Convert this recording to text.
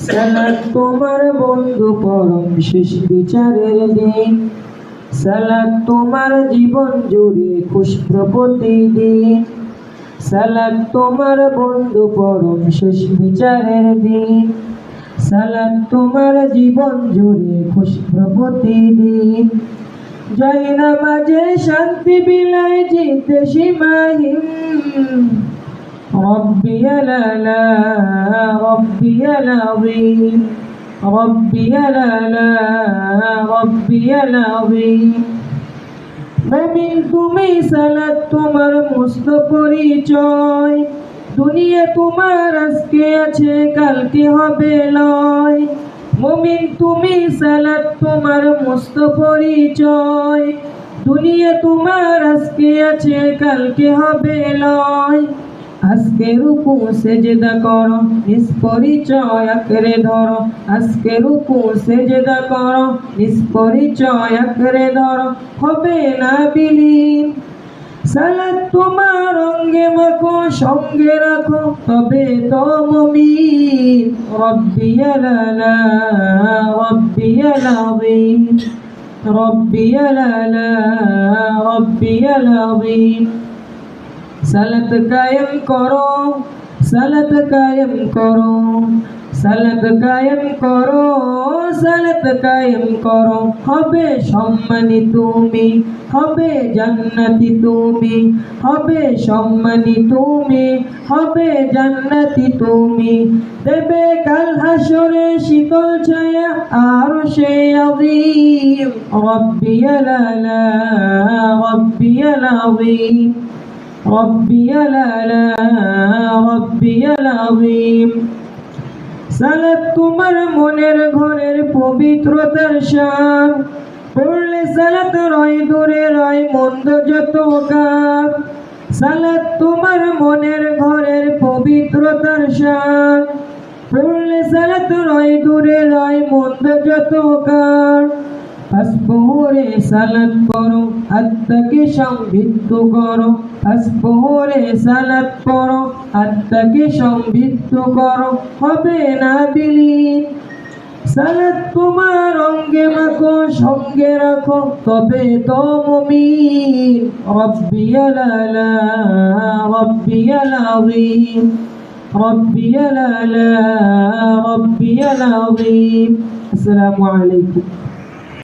সালাত তোমার বন্ধু পরম শেষ বিচারের দিন। সালাত তোমার জীবন জুড়ে খুশবু প্রতিদিন। সালাত তোমার বন্ধু পরম শেষ বিচারের দিন। সালাত তোমার জীবন জুড়ে খুশবু প্রতিদিন। যাই নামাজে শান্তি বিলায় জিতে সীমাহীন। ربي الأعلى ربي العظيم ربي الأعلى ربي العظيم মুমিন তুমি সালাত তোমার মস্ত পরিচয়। দুনিয়া তোমার আজকে আছে কালকে হবে লয়। মুমিন তুমি সালাত তোমার মস্ত পরিচয়। দুনিয়া তোমার আজকে আছে কালকে হবে লয়। আজকে রুকু সেজদা করো নিষ্পরিচয় আঁকড়ে ধরো। আজকে রুকু সেজদা করো নিষ্পরিচয় আঁকড়ে ধরো, হবে না বিলীন। সালাত তোমার অঙ্গে মাখো সঙ্গে রাখো, তবে তো মুমিন। রব্বিয়াল আলা রব্বিয়াল আযীম রব্বিয়াল আলা রব্বিয়াল আযীম। সালাত কায়েম করো সালাত কায়েম করো সালাত কায়েম করো সালাত কায়েম করো, হবে সম্মানী তুমি, হবে জান্নাতি তুমি, হবে সম্মানী তুমি, হবে জান্নাতি তুমি। দেবে কাল হাসরে শীতল ছায়া আরশে আযীম। রব্বিয়াল আলা রব্বিয়াল আযীম ربي الأعلى ربي العظيم। সালাত তোমার মনের ঘরের পবিত্রতার শান। পড়লে সালাত রয় দূরে রয় মন্দ যত কাজ। সালাত তোমার মনের ঘরের পবিত্রতার শান। পড়লে সালাত রয় দূরে রয় মন্দ যত কাজ। আসপোরে সালাত করো আত্মাকে সমৃদ্ধ করো। আসপোরে সালাত করো আত্মাকে সমৃদ্ধ করো, হবে না বিলীন। সালাত তোমার অঙ্গে মাখো সঙ্গে রাখো, তবে তো মুমিন। রব্বিয়াল আলা রব্বিয়াল আযীম রব্বিয়াল আলা রব্বিয়াল আযীম। আসসালামু আলাইকুম।